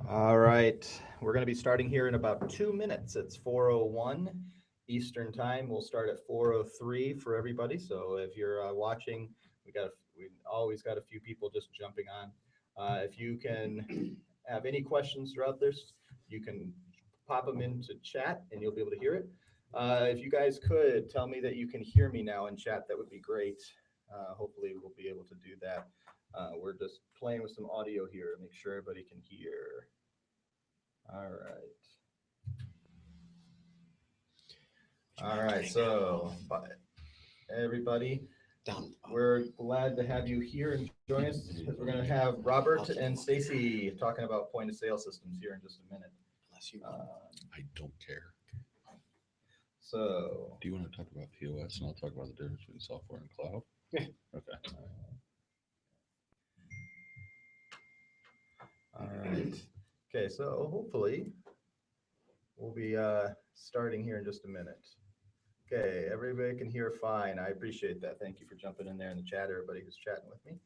All right, we're going to be starting here in about 2 minutes. It's 4:01 Eastern time. We'll start at 4:03 for everybody. So if you're watching, we always got a few people just jumping on. If you can have any questions throughout this, you can pop them into chat and you'll be able to hear it. If you guys could tell me that you can hear me now in chat, that would be great. Hopefully, we'll be able to do that. We're just playing with some audio here to make sure everybody can hear. All right. All right. So, everybody, we're glad to have you here and join us. We're going to have Robert and Stacy talking about point of sale systems here in just a minute. I don't care. So, do you want to talk about POS and I'll talk about the difference between software and cloud? Yeah. Okay. All right. Okay, so hopefully we'll be starting here in just a minute. Okay, everybody can hear fine. I appreciate that. Thank you for jumping in there in the chat, everybody who's chatting with me.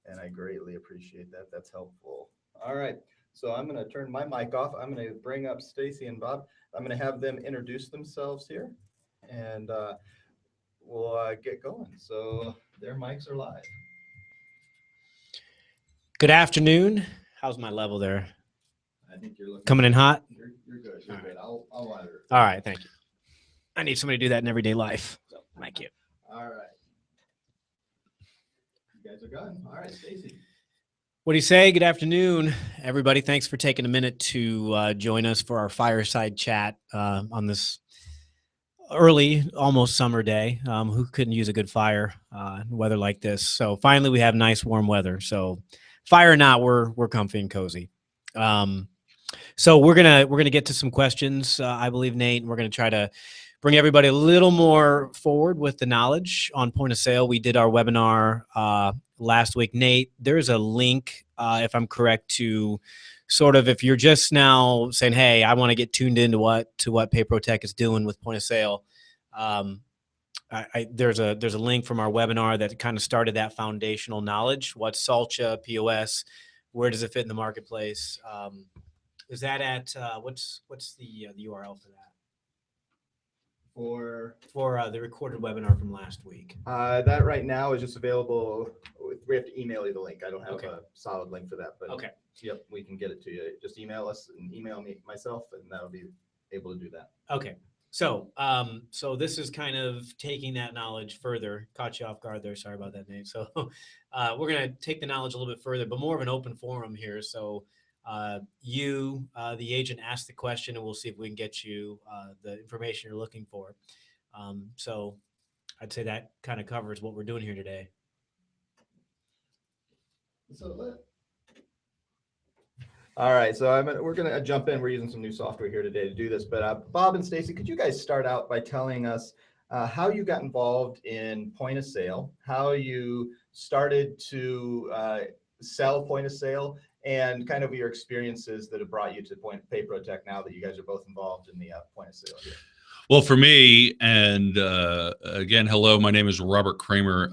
And I greatly appreciate that. That's helpful. All right, so I'm going to turn my mic off. I'm going to bring up Stacy and Bob. I'm going to have them introduce themselves here, and we'll get going. So their mics are live. Good afternoon. How's my level there? I think you're looking coming in hot. You're good. You're good. I'll monitor. All right, thank you. I need somebody to do that in everyday life. So thank you. All right. You guys are good. All right, Stacy. What do you say? Good afternoon, everybody. Thanks for taking a minute to join us for our fireside chat on this early, almost summer day. Who couldn't use a good fire weather like this? So finally, we have nice warm weather. So fire or not, we're comfy and cozy. So we're gonna get to some questions, I believe, Nate, and we're gonna try to bring everybody a little more forward with the knowledge on point of sale. We did our webinar last week. Nate, there's a link, if I'm correct, to sort of, if you're just now saying, hey, I want to get tuned into what PayProTech is doing with point of sale. There's a link from our webinar that kind of started that foundational knowledge. What's SALCHA, POS? Where does it fit in the marketplace? Is that at what's the URL for that? For the recorded webinar from last week. That right now is just available. We have to email you the link. I don't have a solid link for that, but okay. Yep, we can get it to you. Just email us and email me myself, and that'll be able to do that. Okay. So, so this is kind of taking that knowledge further. Caught you off guard there. Sorry about that, Nate. So, we're going to take the knowledge a little bit further, but more of an open forum here. So, the agent, ask the question, and we'll see if we can get you the information you're looking for. So, I'd say that kind of covers what we're doing here today. All right, so we're going to jump in. We're using some new software here today to do this. But Bob and Stacy, could you guys start out by telling us how you got involved in point of sale, how you started to sell point of sale, and kind of your experiences that have brought you to PayProTech now that you guys are both involved in the point of sale here? Well, for me, and again, hello, my name is Robert Kramer.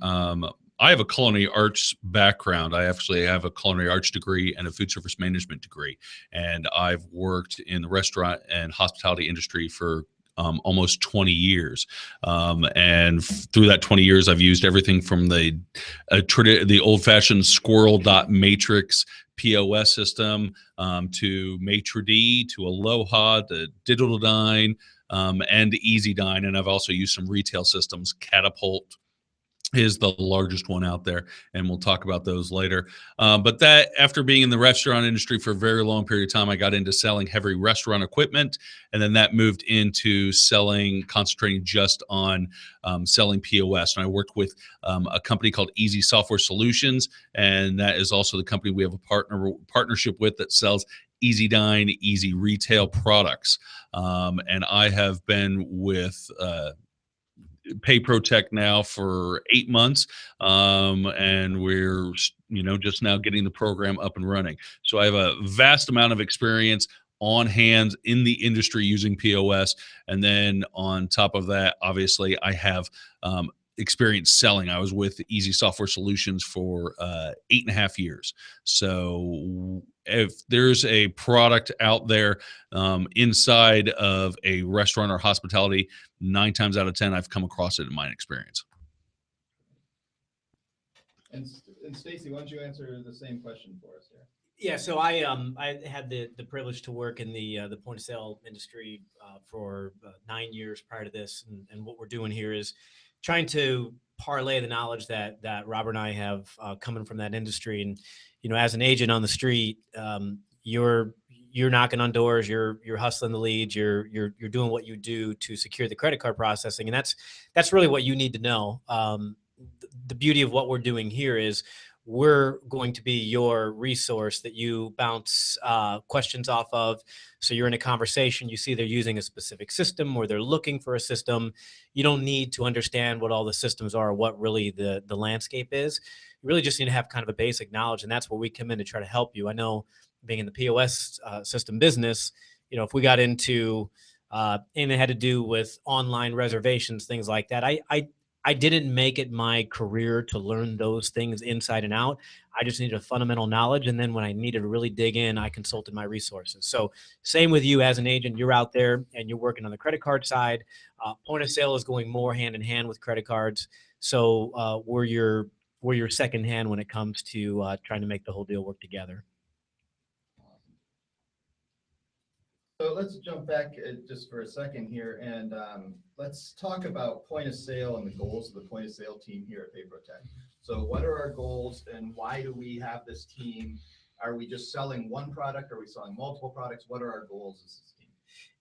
I have a culinary arts background. I actually have a culinary arts degree and a food service management degree. And I've worked in the restaurant and hospitality industry for almost 20 years. And through that 20 years, I've used everything from the old-fashioned squirrel dot matrix POS system to Maitre D, to Aloha, to Digital Dine, and Easy Dine. And I've also used some retail systems. Catapult is the largest one out there, and we'll talk about those later. But that, after being in the restaurant industry for a very long period of time, I got into selling heavy restaurant equipment, and then that moved into concentrating just on selling POS. And I worked with a company called Easy Software Solutions, and that is also the company we have a partnership with that sells Easy Dine, Easy Retail products. And I have been with PayProTech now for 8 months, and we're just now getting the program up and running. So I have a vast amount of experience on hand in the industry using POS, and then on top of that, obviously, I have experience selling. I was with Easy Software Solutions for 8.5 years. So if there's a product out there inside of a restaurant or hospitality, 9 times out of 10, I've come across it in my experience. And Stacy, why don't you answer the same question for us here? Yeah, so I had the privilege to work in the point of sale industry for 9 years prior to this, and what we're doing here is trying to parlay the knowledge that Robert and I have coming from that industry. And as an agent on the street, you're knocking on doors, you're hustling the leads, you're doing what you do to secure the credit card processing, and that's really what you need to know. The beauty of what we're doing here is we're going to be your resource that you bounce questions off of. So you're in a conversation, you see they're using a specific system or they're looking for a system. You don't need to understand what all the systems are, or what really the landscape is. You really just need to have kind of a basic knowledge, and that's where we come in to try to help you. I know, being in the POS system business, if we got into anything that had to do with online reservations, things like that, I didn't make it my career to learn those things inside and out. I just needed a fundamental knowledge. And then when I needed to really dig in, I consulted my resources. So same with you as an agent, you're out there and you're working on the credit card side. Point of sale is going more hand in hand with credit cards. So we're your second hand when it comes to trying to make the whole deal work together. So let's jump back just for a second here, and let's talk about point of sale and the goals of the point of sale team here at PayProtect. So what are our goals, and why do we have this team? Are we just selling one product? Are we selling multiple products? What are our goals as this team?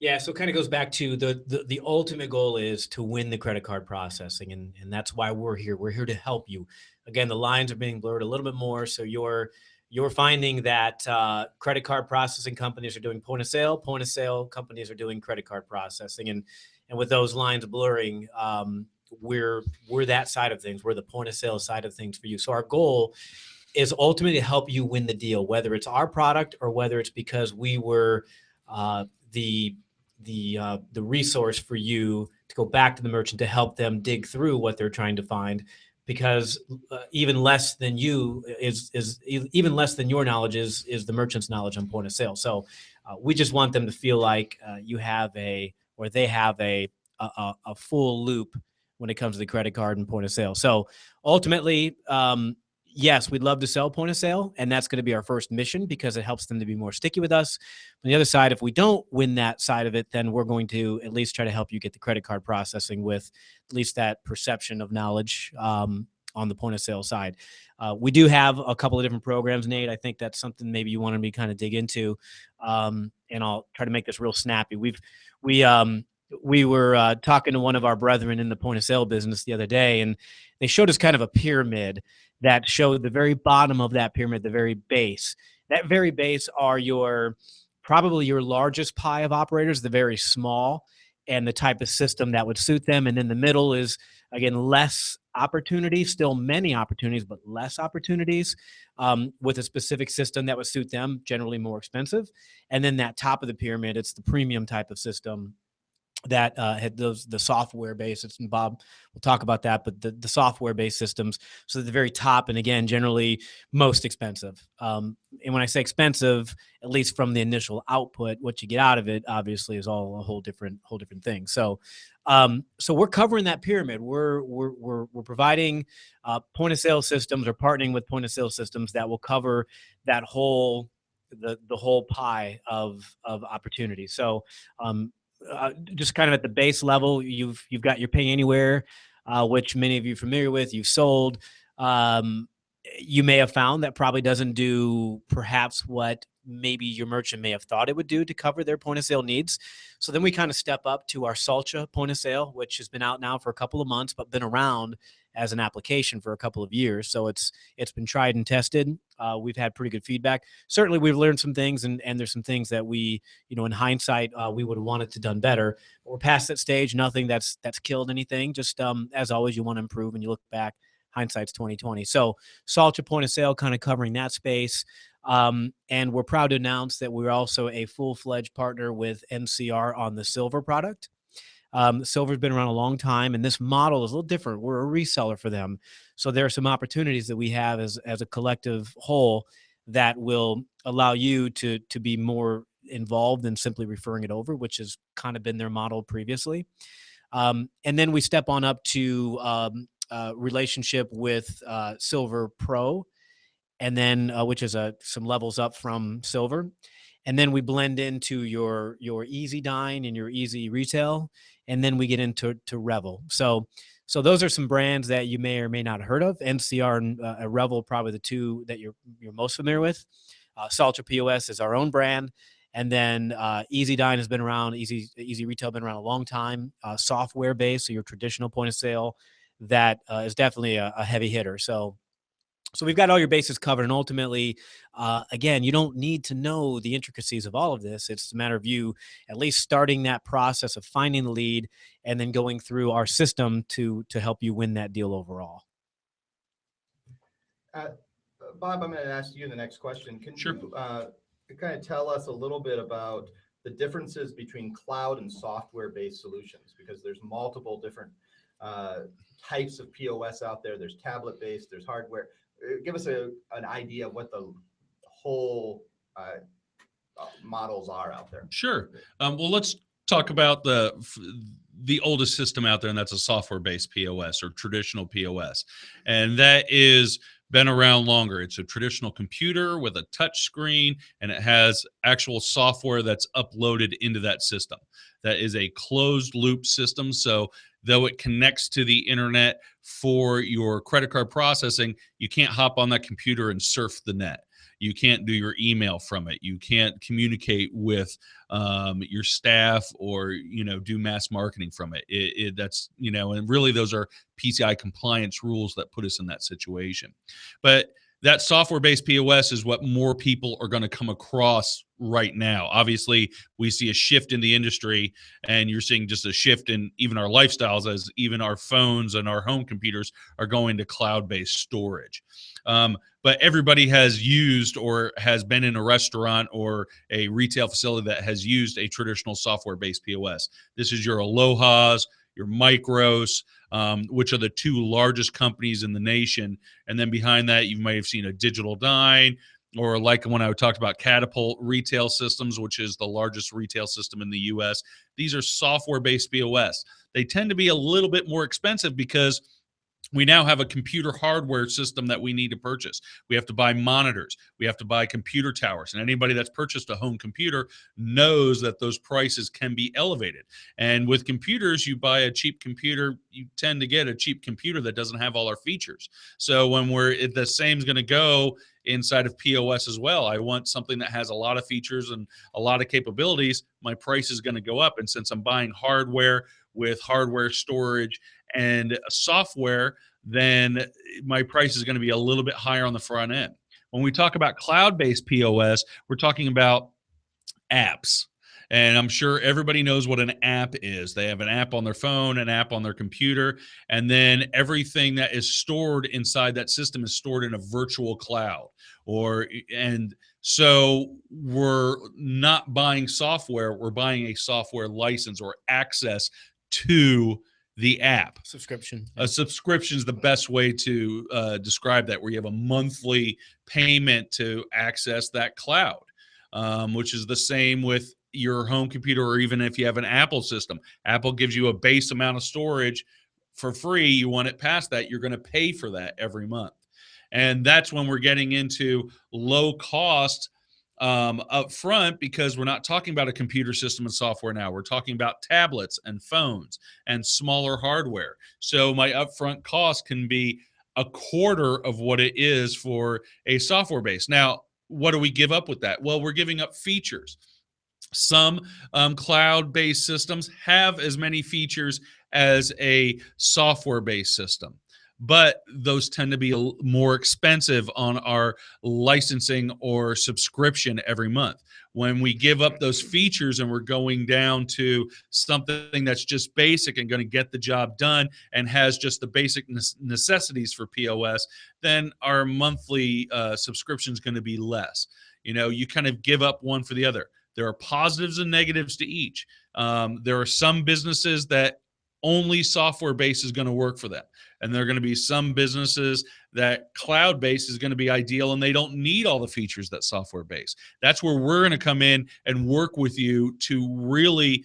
Yeah, so it kind of goes back to the ultimate goal is to win the credit card processing, and that's why we're here. We're here to help you. Again, the lines are being blurred a little bit more, so you're finding that credit card processing companies are doing point of sale companies are doing credit card processing, and with those lines blurring, we're that side of things. We're the point of sale side of things for you. So our goal is ultimately to help you win the deal, whether it's our product or whether it's because we were the resource for you to go back to the merchant to help them dig through what they're trying to find. Because even less than you even less than your knowledge is the merchant's knowledge on point of sale. So we just want them to feel like they have a full loop when it comes to the credit card and point of sale. So ultimately, yes, we'd love to sell point of sale, and that's going to be our first mission because it helps them to be more sticky with us. On the other side, if we don't win that side of it, then we're going to at least try to help you get the credit card processing with at least that perception of knowledge on the point of sale side. We do have a couple of different programs, Nate. I think that's something maybe you wanted me to kind of dig into, and I'll try to make this real snappy. We were talking to one of our brethren in the point of sale business the other day, and they showed us kind of a pyramid that showed the very bottom of that pyramid, the very base. That very base are probably your largest pie of operators, the very small, and the type of system that would suit them. And then the middle is, again, less opportunities, still many opportunities, but less opportunities with a specific system that would suit them, generally more expensive. And then that top of the pyramid, it's the premium type of system that had the software based, and Bob will talk about that, but the software based systems. So at the very top, and again, generally most expensive. And when I say expensive, at least from the initial output, what you get out of it obviously is all a whole different thing. So so we're covering that pyramid. We're providing point of sale systems, or partnering with point of sale systems that will cover that whole the whole pie of opportunity. So just kind of at the base level, you've got your pay anywhere, which many of you are familiar with. You've sold. You may have found that probably doesn't do perhaps what maybe your merchant may have thought it would do to cover their point of sale needs. So then we kind of step up to our Salcha point of sale, which has been out now for a couple of months, but been around as an application for a couple of years. So it's been tried and tested. We've had pretty good feedback. Certainly we've learned some things, and there's some things that we, in hindsight, we would have wanted to done better. But we're past that stage. Nothing that's killed anything. Just as always, you want to improve, and you look back, hindsight's 2020. So Salcha point of sale kind of covering that space. And we're proud to announce that we're also a full-fledged partner with NCR on the silver product. Silver's been around a long time, and this model is a little different. We're a reseller for them. So there are some opportunities that we have as a collective whole that will allow you to be more involved than simply referring it over, which has kind of been their model previously. And then we step on up to relationship with Silver Pro, and then which is some levels up from Silver. And then we blend into your Easy Dine and your Easy Retail, and then we get into Revel. So those are some brands that you may or may not have heard of. NCR and Revel, probably the two that you're most familiar with. Saltra POS is our own brand. And then Easy Dine has been around, Easy Retail been around a long time, software based, so your traditional point of sale, that is definitely a heavy hitter. So we've got all your bases covered, and ultimately, again, you don't need to know the intricacies of all of this. It's a matter of you at least starting that process of finding the lead and then going through our system to help you win that deal overall. Bob, I'm going to ask you the next question. Can Sure. you kind of tell us a little bit about the differences between cloud and software-based solutions? Because there's multiple different types of POS out there. There's tablet-based, there's hardware. Give us an idea of what the whole models are out there. Sure. Well, let's talk about the oldest system out there, and that's a software-based POS or traditional POS. And that is been around longer. It's a traditional computer with a touch screen, and it has actual software that's uploaded into that system. That is a closed loop system. So though it connects to the internet for your credit card processing, you can't hop on that computer and surf the net. You can't do your email from it. You can't communicate with your staff or, do mass marketing from it. That's, and really those are PCI compliance rules that put us in that situation. But that software-based POS is what more people are going to come across right now. Obviously, we see a shift in the industry, and you're seeing just a shift in even our lifestyles as even our phones and our home computers are going to cloud-based storage. But everybody has used or has been in a restaurant or a retail facility that has used a traditional software-based POS. This is your Aloha's, your Micros, which are the two largest companies in the nation. And then behind that, you might have seen a Digital Dine, or like when I talked about Catapult Retail Systems, which is the largest retail system in the U.S. These are software-based POS. They tend to be a little bit more expensive because we now have a computer hardware system that we need to purchase. We have to buy monitors. We have to buy computer towers. And anybody that's purchased a home computer knows that those prices can be elevated. And with computers, you buy a cheap computer, you tend to get a cheap computer that doesn't have all our features. So when the same is going to go inside of POS as well. I want something that has a lot of features and a lot of capabilities. My price is going to go up. And since I'm buying hardware with hardware storage and software, then my price is going to be a little bit higher on the front end. When we talk about cloud-based POS, we're talking about apps. And I'm sure everybody knows what an app is. They have an app on their phone, an app on their computer, and then everything that is stored inside that system is stored in a virtual cloud. And so we're not buying software, we're buying a software license or access to the app. Subscription. A subscription is the best way to describe that, where you have a monthly payment to access that cloud, which is the same with your home computer, or even if you have an Apple system. Apple gives you a base amount of storage for free. You want it past that, you're going to pay for that every month. And that's when we're getting into low cost up front, because we're not talking about a computer system and software now. We're talking about tablets and phones and smaller hardware. So my upfront cost can be a quarter of what it is for a software base. Now, what do we give up with that? Well, we're giving up features. Some cloud-based systems have as many features as a software-based system, but those tend to be more expensive on our licensing or subscription every month. When we give up those features and we're going down to something that's just basic and going to get the job done and has just the basic necessities for POS, then our monthly subscription is going to be less. You kind of give up one for the other. There are positives and negatives to each. There are some businesses that only software-based is going to work for them. And there are going to be some businesses that cloud-based is going to be ideal, and they don't need all the features that software-based. That's where we're going to come in and work with you to really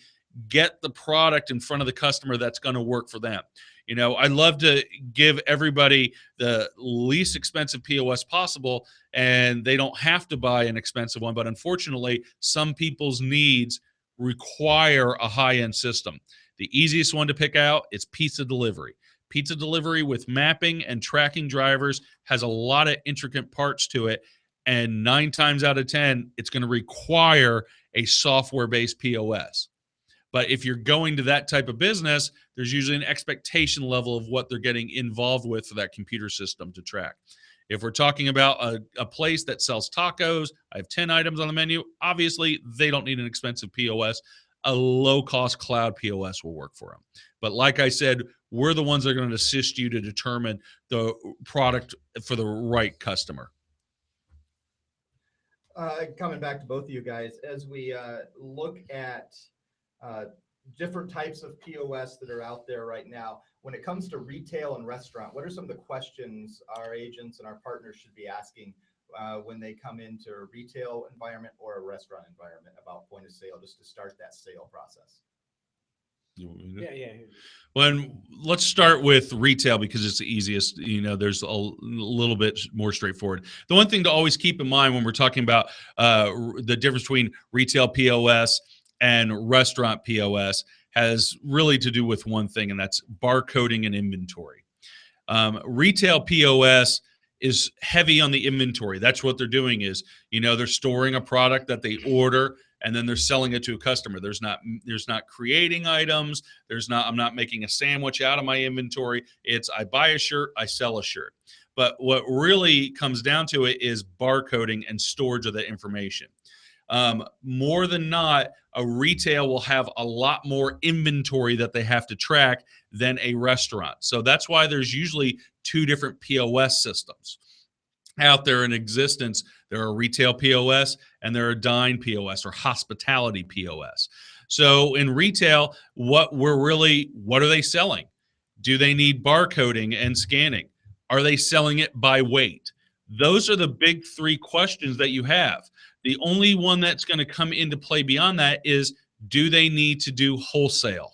get the product in front of the customer that's going to work for them. You know, I love to give everybody the least expensive POS possible, and they don't have to buy an expensive one. But unfortunately, some people's needs require a high-end system. The easiest one to pick out is pizza delivery. Pizza delivery with mapping and tracking drivers has a lot of intricate parts to it. And 9 times out of 10, it's going to require a software-based POS. But if you're going to that type of business, there's usually an expectation level of what they're getting involved with for that computer system to track. If we're talking about a place that sells tacos, I have 10 items on the menu. Obviously, they don't need an expensive POS. A low-cost cloud POS will work for them. But like I said, we're the ones that are going to assist you to determine the product for the right customer. Coming back to both of you guys, as we look at different types of POS that are out there right now, when it comes to retail and restaurant, what are some of the questions our agents and our partners should be asking when they come into a retail environment or a restaurant environment about point of sale, just to start that sale process? Yeah. Well, let's start with retail because it's the easiest. You know, there's a little bit more straightforward. The one thing to always keep in mind when we're talking about the difference between retail POS and restaurant POS has really to do with one thing, and that's barcoding and inventory. Retail POS is heavy on the inventory. That's what they're doing is, you know, they're storing a product that they order and then they're selling it to a customer. There's not creating items. I'm not making a sandwich out of my inventory. It's I buy a shirt, I sell a shirt. But what really comes down to it is barcoding and storage of that information. More than not, a retail will have a lot more inventory that they have to track than a restaurant. So that's why there's usually 2 different POS systems out there in existence. There are retail POS and there are dine POS or hospitality POS. So in retail, what are they selling? Do they need barcoding and scanning? Are they selling it by weight? Those are the big 3 questions that you have. The only one that's going to come into play beyond that is, do they need to do wholesale?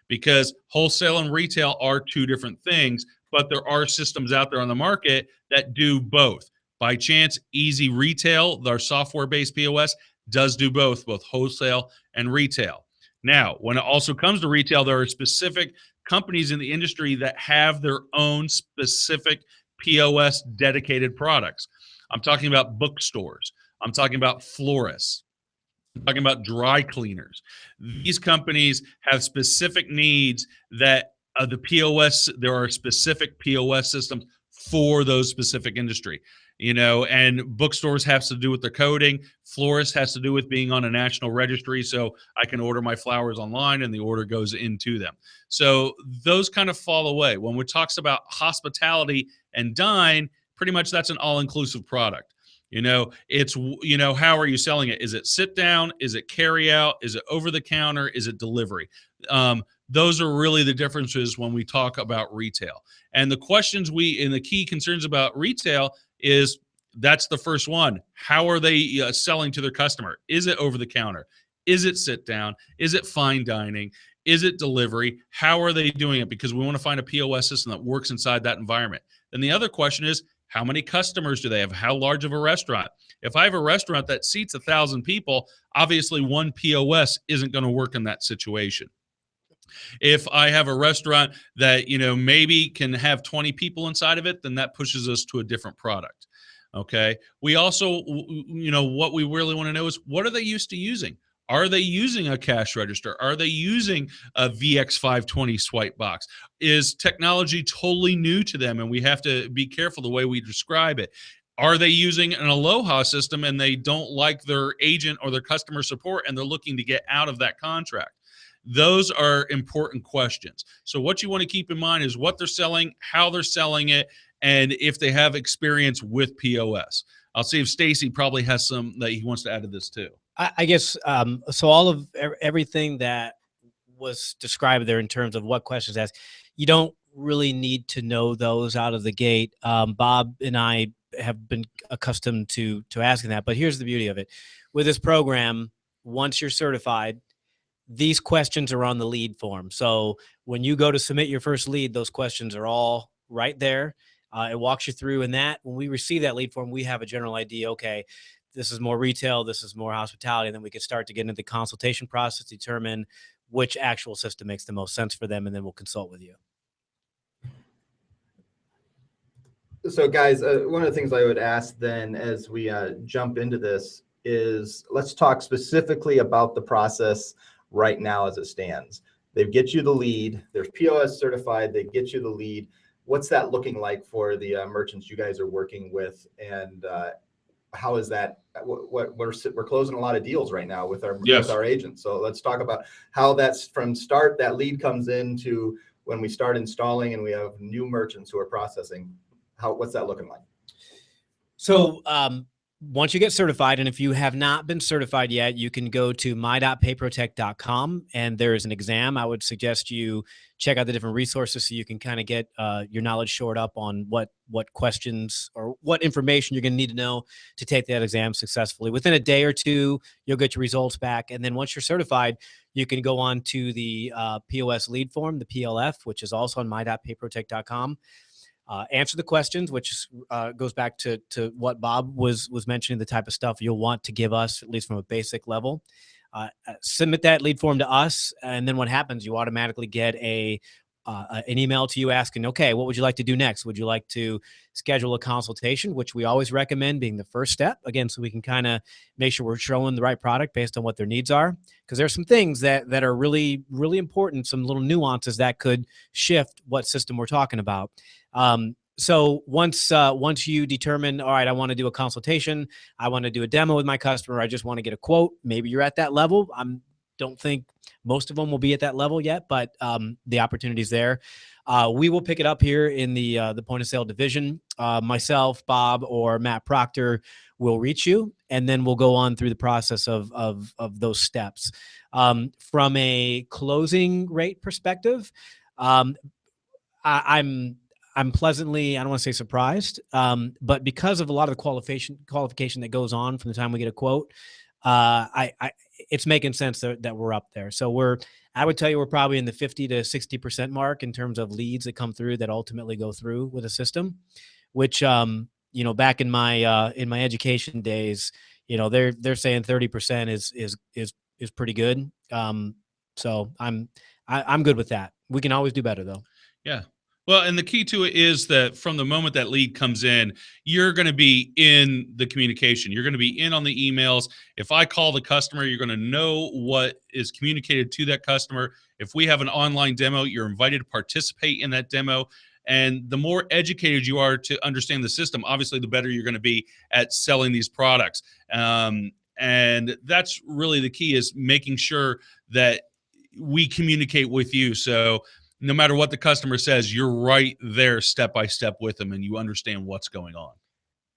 Because wholesale and retail are 2 different things, but there are systems out there on the market that do both. By chance, Easy Retail, their software-based POS, does do both wholesale and retail. Now, when it also comes to retail, there are specific companies in the industry that have their own specific POS dedicated products. I'm talking about bookstores. I'm talking about florists. I'm talking about dry cleaners. These companies have specific needs that the POS, there are specific POS systems for those specific industry. You know, and bookstores has to do with the coding. Florist has to do with being on a national registry, so I can order my flowers online and the order goes into them. So those kind of fall away. When we talks about hospitality and dine, pretty much that's an all-inclusive product. You know, it's, you know, how are you selling it? Is it sit down? Is it carry out? Is it over the counter? Is it delivery? Those are really the differences when we talk about retail. And the questions and the key concerns about retail is, that's the first one. How are they selling to their customer? Is it over the counter? Is it sit down? Is it fine dining? Is it delivery? How are they doing it? Because we want to find a POS system that works inside that environment. Then the other question is, how many customers do they have? How large of a restaurant? If I have a restaurant that seats 1,000 people, obviously one POS isn't going to work in that situation. If I have a restaurant that, you know, maybe can have 20 people inside of it, then that pushes us to a different product. Okay. We also, you know, what we really want to know is, what are they used to using? Are they using a cash register? Are they using a VX520 swipe box? Is technology totally new to them and we have to be careful the way we describe it? Are they using an Aloha system and they don't like their agent or their customer support and they're looking to get out of that contract? Those are important questions. So what you want to keep in mind is what they're selling, how they're selling it, and if they have experience with POS. I'll see if Stacy probably has some that he wants to add to this too. I guess so. All of everything that was described there in terms of what questions asked, you don't really need to know those out of the gate. Bob and I have been accustomed to asking that, but here's the beauty of it. With this program, once you're certified, these questions are on the lead form. So when you go to submit your first lead, those questions are all right there. It walks you through, and that when we receive that lead form, we have a general idea. Okay, this is more retail, this is more hospitality, and then we can start to get into the consultation process, determine which actual system makes the most sense for them, and then we'll consult with you. So guys, one of the things I would ask then as we jump into this is let's talk specifically about the process right now as it stands. They get you the lead, they're POS certified, they get you the lead. What's that looking like for the merchants you guys are working with, and how is that? We're closing a lot of deals right now with our agents. So let's talk about how that's from start, that lead comes in to when we start installing and we have new merchants who are processing. What's that looking like? So once you get certified, and if you have not been certified yet, you can go to my.payprotect.com, and there is an exam. I would suggest you check out the different resources so you can kind of get your knowledge shored up on what questions or what information you're going to need to know to take that exam successfully. Within a day or two, you'll get your results back. And then once you're certified, you can go on to the POS lead form, the PLF, which is also on my.payprotect.com. Answer the questions, which goes back to what Bob was mentioning, the type of stuff you'll want to give us, at least from a basic level. Submit that lead form to us, and then what happens, you automatically get an email to you asking, okay, what would you like to do next? Would you like to schedule a consultation, which we always recommend being the first step, again, so we can kind of make sure we're showing the right product based on what their needs are, because there's some things that are really, really important, some little nuances that could shift what system we're talking about. So once you determine, all right, I want to do a consultation, I want to do a demo with my customer, I just want to get a quote, maybe you're at that level. Don't think most of them will be at that level yet, but the opportunity is there. We will pick it up here in the point of sale division. Myself, Bob, or Matt Proctor will reach you, and then we'll go on through the process of those steps. From a closing rate perspective, I'm pleasantly, I don't want to say surprised, but because of a lot of the qualification that goes on from the time we get a quote, it's making sense that we're up there. So I would tell you we're probably in the 50 to 60% mark in terms of leads that come through that ultimately go through with a system, which, back in my education days, they're saying 30% is pretty good. So I'm good with that. We can always do better though. Yeah. Well, and the key to it is that from the moment that lead comes in, you're going to be in the communication. You're going to be in on the emails. If I call the customer, you're going to know what is communicated to that customer. If we have an online demo, you're invited to participate in that demo. And the more educated you are to understand the system, obviously, the better you're going to be at selling these products. And that's really the key, is making sure that we communicate with you. So no matter what the customer says, you're right there step by step with them, and you understand what's going on.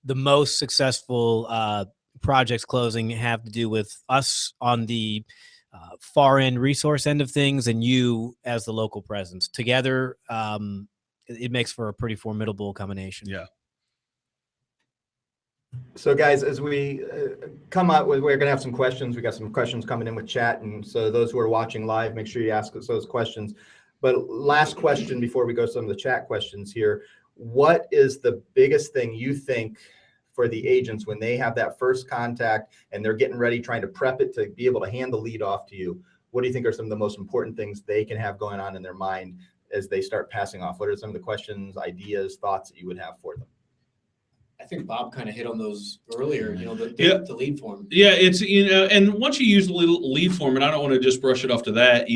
The most successful projects closing have to do with us on the far end resource end of things, and you as the local presence. Together, it makes for a pretty formidable combination. Yeah. So guys, as we come up with, we're going to have some questions. We got some questions coming in with chat, and so those who are watching live, make sure you ask us those questions. But last question before we go to some of the chat questions here. What is the biggest thing you think for the agents when they have that first contact and they're getting ready, trying to prep it to be able to hand the lead off to you? What do you think are some of the most important things they can have going on in their mind as they start passing off? What are some of the questions, ideas, thoughts that you would have for them? I think Bob kind of hit on those earlier, the lead form. Yeah, it's, and once you use the lead form, and I don't want to just brush it off to that,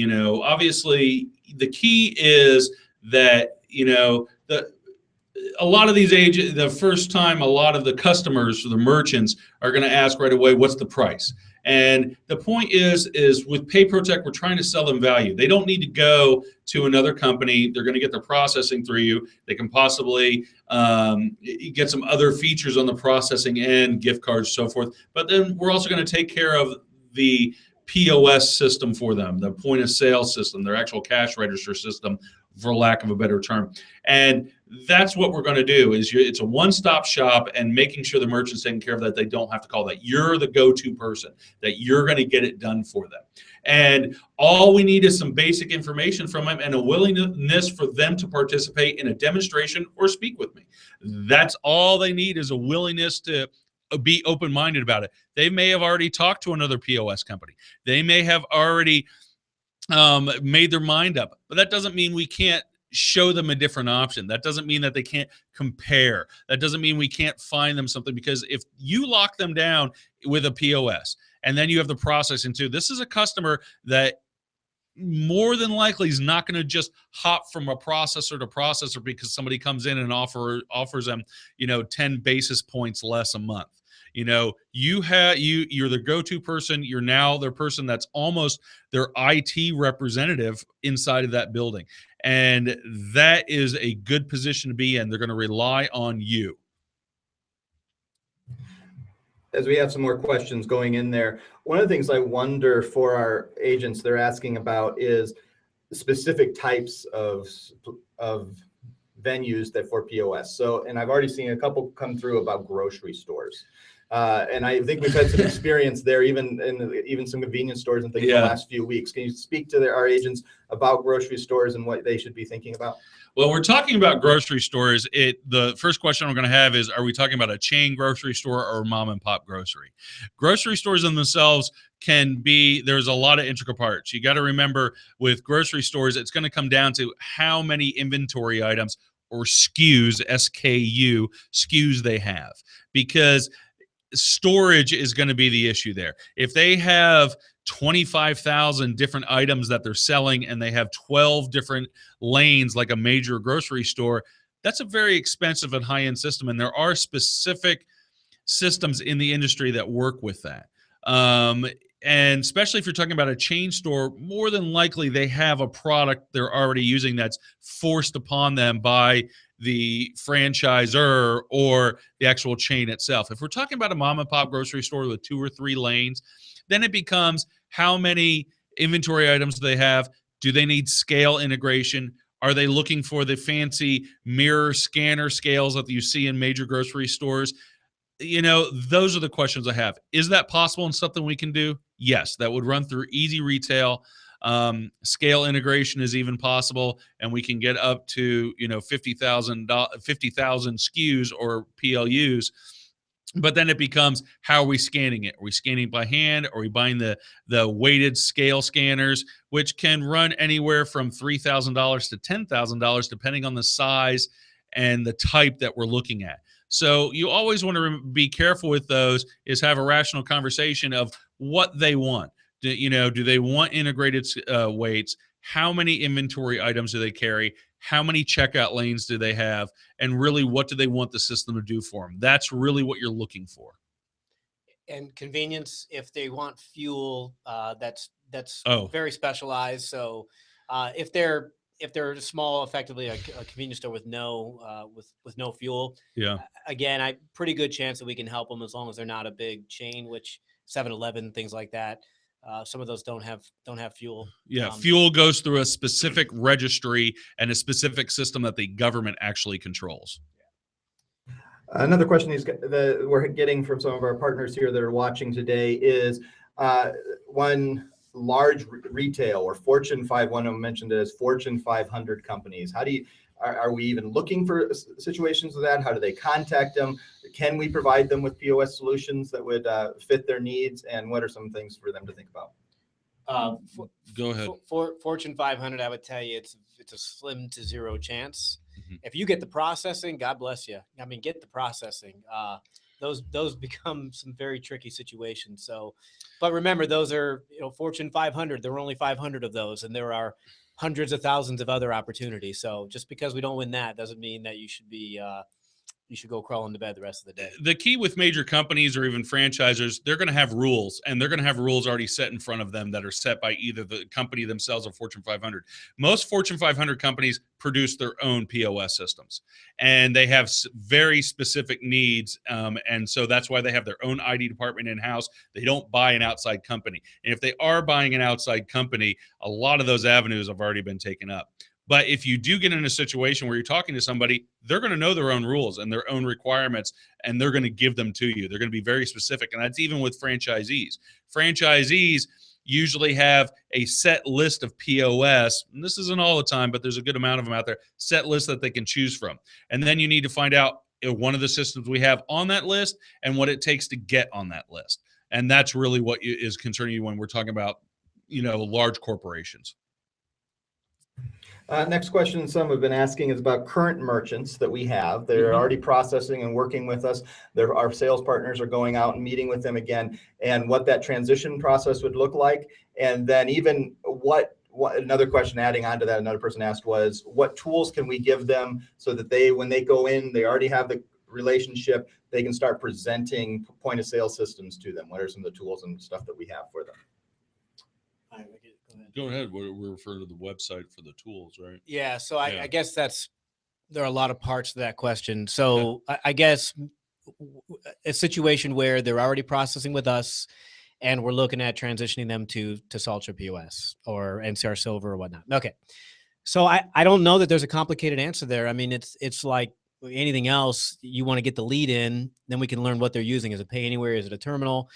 obviously the key is that, a lot of these agents, the first time, a lot of the customers, the merchants, are going to ask right away, what's the price? And the point is with PayProtect, we're trying to sell them value. They don't need to go to another company. They're going to get their processing through you. They can possibly get some other features on the processing end, gift cards, so forth. But then we're also going to take care of the POS system for them, the point of sale system, their actual cash register system, for lack of a better term. And that's what we're going to do is it's a one-stop shop, and making sure the merchant's taking care of that. They don't have to call that. You're the go-to person, that you're going to get it done for them. And all we need is some basic information from them and a willingness for them to participate in a demonstration or speak with me. That's all they need, is a willingness to be open-minded about it. They may have already talked to another POS company. They may have already made their mind up, but that doesn't mean we can't show them a different option. That doesn't mean that they can't compare. That doesn't mean we can't find them something, because if you lock them down with a POS and then you have the processing too, this is a customer that more than likely is not going to just hop from a processor to processor because somebody comes in and offers them, 10 basis points less a month. You're the go-to person. You're now their person that's almost their IT representative inside of that building. And that is a good position to be in. They're going to rely on you. As we have some more questions going in there, one of the things I wonder for our agents they're asking about is specific types of venues that for POS. So, and I've already seen a couple come through about grocery stores. And I think we've had some experience there, even some convenience stores and things in the last few weeks. Can you speak to our agents about grocery stores and what they should be thinking about? Well, we're talking about grocery stores. The first question we're going to have is, are we talking about a chain grocery store or mom and pop grocery? Grocery stores in themselves there's a lot of intricate parts. You got to remember with grocery stores, it's going to come down to how many inventory items or SKUs, SKU, SKUs they have, because storage is going to be the issue there. If they have 25,000 different items that they're selling and they have 12 different lanes like a major grocery store, that's a very expensive and high-end system. And there are specific systems in the industry that work with that. And especially if you're talking about a chain store, more than likely they have a product they're already using that's forced upon them by the franchisor or the actual chain itself. If we're talking about a mom and pop grocery store with 2 or 3 lanes, then it becomes how many inventory items do they have? Do they need scale integration? Are they looking for the fancy mirror scanner scales that you see in major grocery stores? Those are the questions I have. Is that possible and something we can do? Yes, that would run through Easy Retail. Scale integration is even possible, and we can get up to 50,000 SKUs or PLUs. But then it becomes, how are we scanning it? Are we scanning by hand? Are we buying the weighted scale scanners, which can run anywhere from $3,000 to $10,000 depending on the size and the type that we're looking at. So you always want to be careful with those, is have a rational conversation of what they want. Do they want integrated weights? How many inventory items do they carry? How many checkout lanes do they have? And really, what do they want the system to do for them? That's really what you're looking for. And convenience, if they want fuel, that's very specialized. So if they're small, effectively a convenience store with no fuel, again, pretty good chance that we can help them as long as they're not a big chain, which 7-Eleven, things like that. Some of those don't have fuel. Fuel goes through a specific registry and a specific system that the government actually controls. Another question that we're getting from some of our partners here that are watching today is one large retail or Fortune 500 mentioned as Fortune 500 companies. Are we even looking for situations of that? How do they contact them? Can we provide them with POS solutions that would fit their needs? And what are some things for them to think about? Go ahead. For Fortune 500, I would tell you it's a slim to zero chance. Mm-hmm. If you get the processing, God bless you. I mean, get the processing. Those become some very tricky situations. So, but remember, those are Fortune 500. There were only 500 of those, and there are hundreds of thousands of other opportunities. So just because we don't win that doesn't mean that you should be you should go crawl into bed the rest of the day. The key with major companies or even franchisers, they're going to have rules, and they're going to have rules already set in front of them that are set by either the company themselves or Fortune 500. Most Fortune 500 companies produce their own POS systems, and they have very specific needs, and so that's why they have their own ID department in-house. They don't buy an outside company. And if they are buying an outside company, a lot of those avenues have already been taken up. But if you do get in a situation where you're talking to somebody, they're going to know their own rules and their own requirements, and they're going to give them to you. They're going to be very specific. And that's even with franchisees. Franchisees usually have a set list of POS, and this isn't all the time, but there's a good amount of them out there, set lists that they can choose from. And then you need to find out one of the systems we have on that list and what it takes to get on that list. And that's really what is concerning you when we're talking about, large corporations. Next question some have been asking is about current merchants that we have. They're already processing and working with us. Our sales partners are going out and meeting with them again, and what that transition process would look like. And then even what another question adding on to that, another person asked was, what tools can we give them so that when they go in, they already have the relationship, they can start presenting point of sale systems to them? What are some of the tools and stuff that we have for them? Go ahead. We're referring to the website for the tools, right? Yeah. So I guess there are a lot of parts to that question. So I guess a situation where they're already processing with us and we're looking at transitioning them to Saltra POS or NCR Silver or whatnot. Okay. So I don't know that there's a complicated answer there. I mean, it's like anything else. You want to get the lead in, then we can learn what they're using. Is it pay anywhere? Is it a terminal?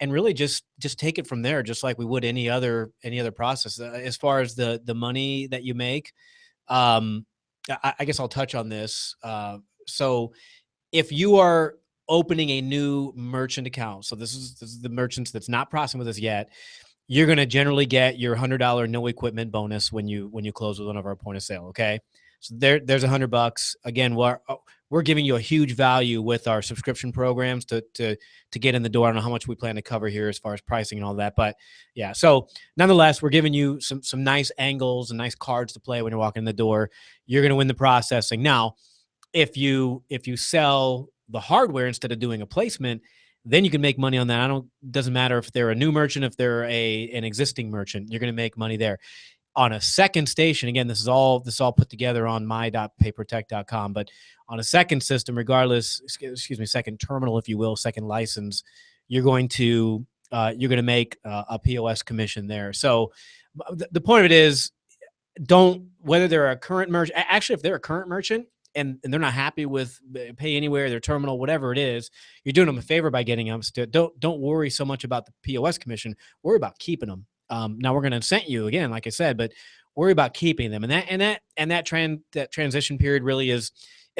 And really just take it from there, just like we would any other process. As far as the money that you make, I guess I'll touch on this. So if you are opening a new merchant account, so this is the merchants that's not processing with us yet, you're going to generally get your $100 no equipment bonus when you close with one of our point of sale. Okay. So there's $100. Again, we're giving you a huge value with our subscription programs to get in the door. I don't know how much we plan to cover here as far as pricing and all that, but yeah. So nonetheless, we're giving you some nice angles and nice cards to play when you're walking in the door. You're going to win the processing. Now, if you sell the hardware instead of doing a placement, then you can make money on that. Doesn't matter if they're a new merchant, if they're an existing merchant, you're going to make money there. On a second station, again, this is all put together on my.payprotect.com, but on a second system, regardless, second terminal, if you will, second license, you're going to make a POS commission there. So the point of it is, whether they're a current merchant, actually, if they're a current merchant and they're not happy with pay anywhere, their terminal, whatever it is, you're doing them a favor by getting them. Don't worry so much about the POS commission. Worry about keeping them. Now we're going to incent you again, like I said, but worry about keeping them. And that transition period really is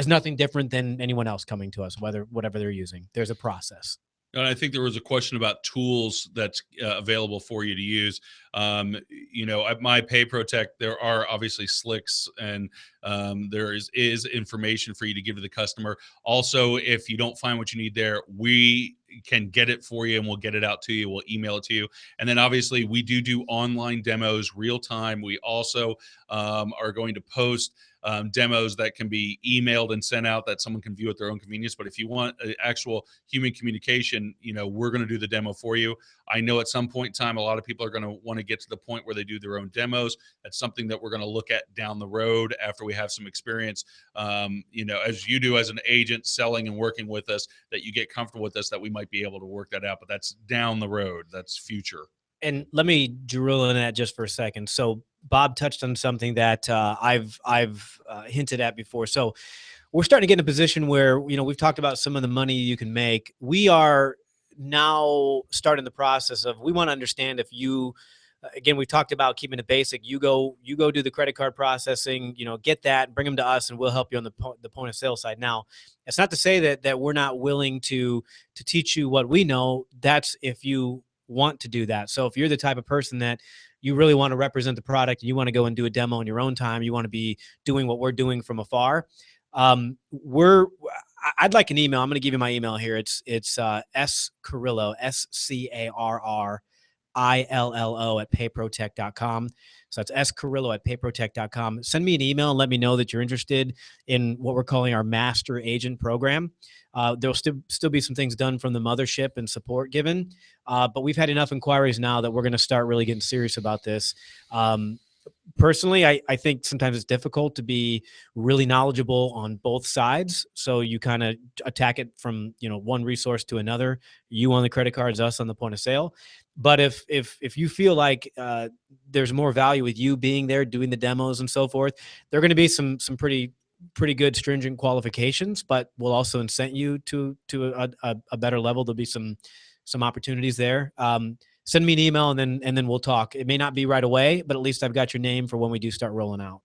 nothing different than anyone else coming to us, whatever they're using. There's a process. And I think there was a question about tools that's available for you to use. At My Pay Protect, there are obviously slicks, and there is information for you to give to the customer. Also, if you don't find what you need there, we can get it for you and we'll get it out to you. We'll email it to you. And then obviously we do online demos real time. We also are going to post demos that can be emailed and sent out that someone can view at their own convenience. But if you want actual human communication, we're going to do the demo for you. I know at some point in time, a lot of people are going to want to get to the point where they do their own demos. That's something that we're going to look at down the road after we have some experience, as you do as an agent selling and working with us, that you get comfortable with us, that we might be able to work that out. But that's down the road. That's future. And let me drill in that just for a second. So Bob touched on something that I've hinted at before. So we're starting to get in a position where, we've talked about some of the money you can make. We are now starting the process of, we want to understand if you, again, we talked about keeping it basic. You go do the credit card processing, get that, bring them to us, and we'll help you on the point of sale side. Now, it's not to say that we're not willing to teach you what we know. That's if you want to do that. So if you're the type of person that you really want to represent the product and you want to go and do a demo in your own time, you want to be doing what we're doing from afar, I'd like an email. I'm going to give you my email here. It's scarrillo, SCARR SCarillo at payprotech.com. So that's scarillo at payprotech.com. Send me an email and let me know that you're interested in what we're calling our master agent program. There'll still be some things done from the mothership and support given, but we've had enough inquiries now that we're going to start really getting serious about this. Personally, I think sometimes it's difficult to be really knowledgeable on both sides. So you kind of attack it from, one resource to another, you on the credit cards, us on the point of sale. But if you feel like there's more value with you being there, doing the demos and so forth, there are going to be some pretty good stringent qualifications, but we'll also incent you to a better level. There'll be some opportunities there. Send me an email and then we'll talk. It may not be right away, but at least I've got your name for when we do start rolling out.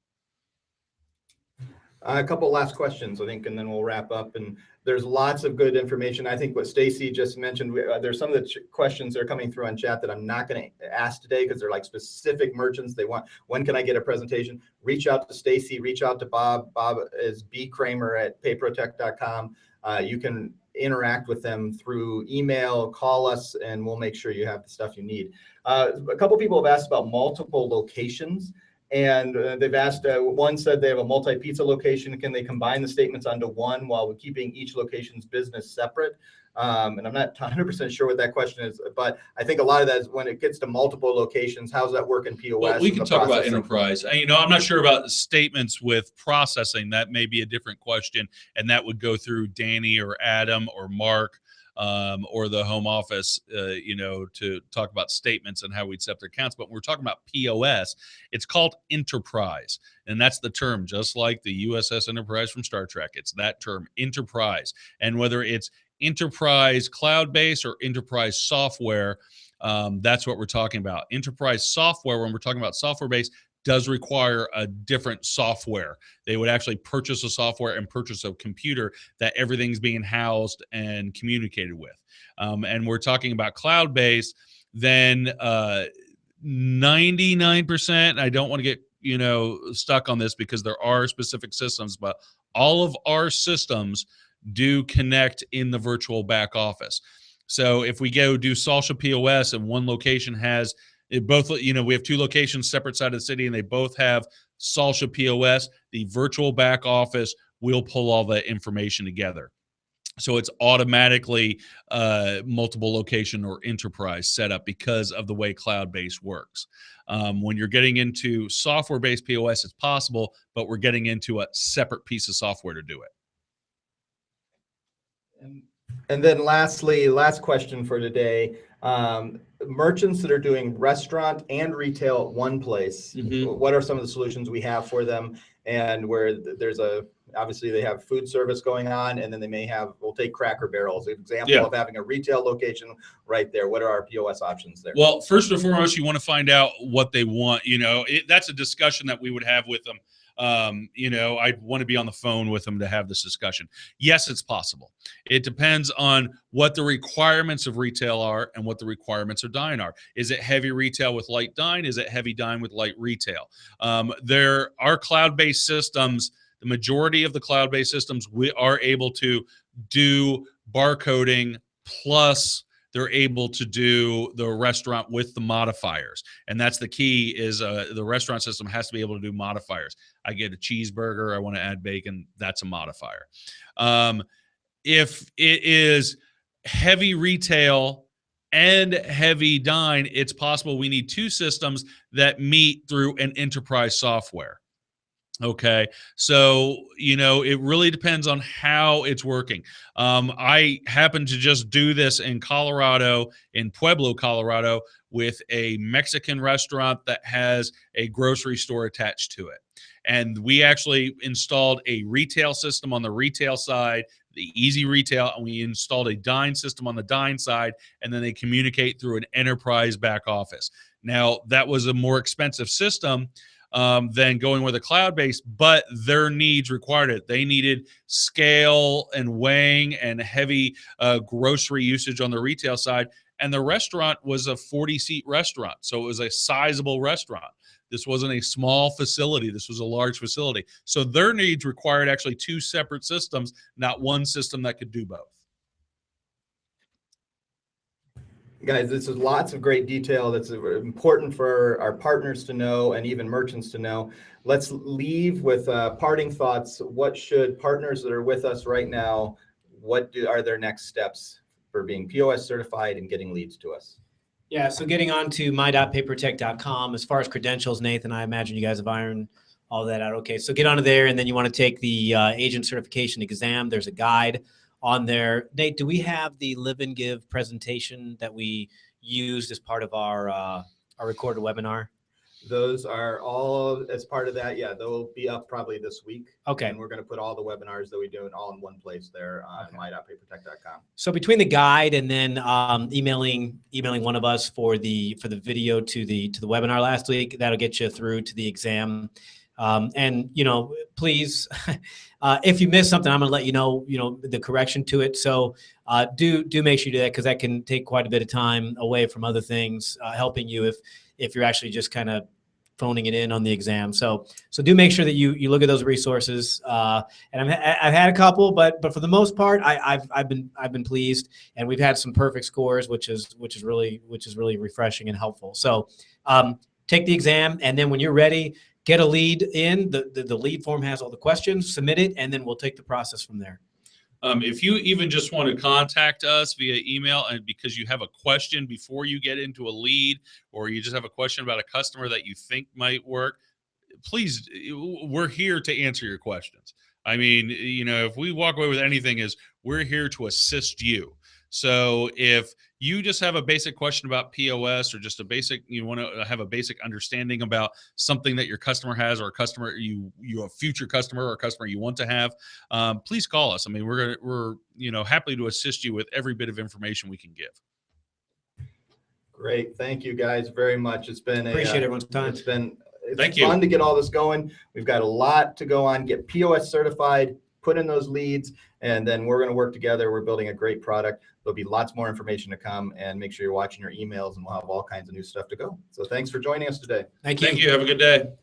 A couple last questions, I think, and then we'll wrap up. And there's lots of good information. I think what Stacy just mentioned, there's some of the questions that are coming through on chat that I'm not going to ask today because they're like specific merchants. They want, when can I get a presentation? Reach out to Stacy, reach out to Bob. Bob is bkramer@payprotech.com. You can interact with them through email, call us, and we'll make sure you have the stuff you need. A couple people have asked about multiple locations. And they've asked, one said they have a multi-pizza location. Can they combine the statements onto one while keeping each location's business separate? And I'm not 100% sure what that question is, but I think a lot of that is when it gets to multiple locations, how's that work in POS? Well, we can talk about enterprise. I'm not sure about statements with processing. That may be a different question, and that would go through Danny or Adam or Mark. Or the home office, to talk about statements and how we'd set their accounts. But when we're talking about POS, it's called enterprise. And that's the term, just like the USS Enterprise from Star Trek. It's that term, enterprise. And whether it's enterprise cloud-based or enterprise software, that's what we're talking about. Enterprise software, when we're talking about software-based, does require a different software. They would actually purchase a software and purchase a computer that everything's being housed and communicated with. And we're talking about cloud-based, then 99%, I don't want to get stuck on this because there are specific systems, but all of our systems do connect in the virtual back office. So if we go do social POS and one location has it both, we have two locations separate side of the city and they both have Salsa POS. The virtual back office will pull all the information together. So it's automatically multiple location or enterprise setup because of the way cloud-based works. When you're getting into software-based POS, it's possible, but we're getting into a separate piece of software to do it. And then lastly, last question for today. Merchants that are doing restaurant and retail at one place, what are some of the solutions we have for them? And where there's obviously they have food service going on, and then they may have, we'll take Cracker Barrel's example of having a retail location right there. What are our POS options there? Well, first and foremost, you want to find out what they want. That's a discussion that we would have with them. I'd want to be on the phone with them to have this discussion. Yes, it's possible. It depends on what the requirements of retail are and what the requirements of dine are. Is it heavy retail with light dine? Is it heavy dine with light retail? There are cloud-based systems. The majority of the cloud-based systems, we are able to do barcoding plus they're able to do the restaurant with the modifiers. And that's the key is the restaurant system has to be able to do modifiers. I get a cheeseburger, I want to add bacon, that's a modifier. If it is heavy retail and heavy dine, it's possible we need two systems that meet through an enterprise software. Okay. So, it really depends on how it's working. I happen to just do this in Colorado, in Pueblo, Colorado, with a Mexican restaurant that has a grocery store attached to it. And we actually installed a retail system on the retail side, the easy retail, and we installed a dine system on the dine side, and then they communicate through an enterprise back office. Now, that was a more expensive system than going with a cloud-based, but their needs required it. They needed scale and weighing and heavy grocery usage on the retail side. And the restaurant was a 40-seat restaurant. So it was a sizable restaurant. This wasn't a small facility. This was a large facility. So their needs required actually two separate systems, not one system that could do both. Guys, this is lots of great detail that's important for our partners to know and even merchants to know. Let's leave with parting thoughts. What should partners that are with us right now, are their next steps for being POS certified and getting leads to us? Yeah, so getting on to my.papertech.com. As far as credentials, Nathan, I imagine you guys have ironed all that out. Okay, so get onto there, and then you want to take the agent certification exam. There's a guide on there. Nate, do we have the Live and Give presentation that we used as part of our recorded webinar? Those are all as part of that. Yeah, they'll be up probably this week. Okay. And we're going to put all the webinars that we do all in one place there on my.papertech.com. So between the guide and then emailing one of us for the video to the webinar last week, that'll get you through to the exam. And please, if you miss something, I'm going to let you know the correction to it. So do make sure you do that, because that can take quite a bit of time away from other things helping you if you're actually just kind of phoning it in on the exam. So do make sure that you look at those resources. And I've had a couple, but for the most part, I've been pleased, and we've had some perfect scores, which is really refreshing and helpful. So take the exam, and then when you're ready, get a lead in. The lead form has all the questions, submit it, and then we'll take the process from there. If you even just want to contact us via email, and because you have a question before you get into a lead, or you just have a question about a customer that you think might work, please, we're here to answer your questions. I mean, if we walk away with anything, is we're here to assist you. So if you just have a basic question about POS, or just you want to have a basic understanding about something that your customer has, or a customer you a future customer, or a customer you want to have, please call us. I mean, we're happy to assist you with every bit of information we can give. Great, thank you guys very much. It's been Appreciate everyone's time. It's fun to get all this going. We've got a lot to go on. Get POS certified, put in those leads, and then we're going to work together. We're building a great product. There'll be lots more information to come, and make sure you're watching your emails, and we'll have all kinds of new stuff to go. So thanks for joining us today. Thank you. Thank you. Have a good day.